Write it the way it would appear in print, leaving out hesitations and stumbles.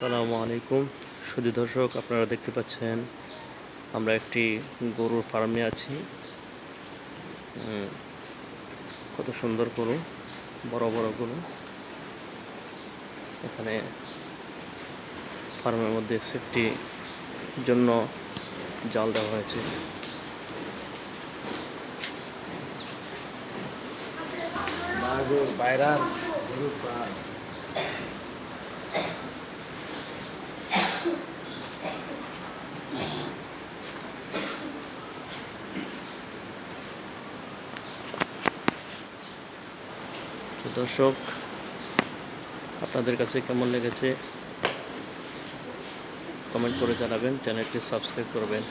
আসসালামু আলাইকুম সুধী দর্শক, আপনারা দেখতে পাচ্ছেন আমরা একটি গরুর ফার্মে আছি। কত সুন্দর গরু, বড় বড় গরু। এখানে ফার্মের মধ্যে সেফটি জন্য জাল দেওয়া হয়েছে। তো দর্শক, আপনাদের কাছে কেমন লেগেছে কমেন্ট করে জানাবেন, চ্যানেলটি সাবস্ক্রাইব করবেন।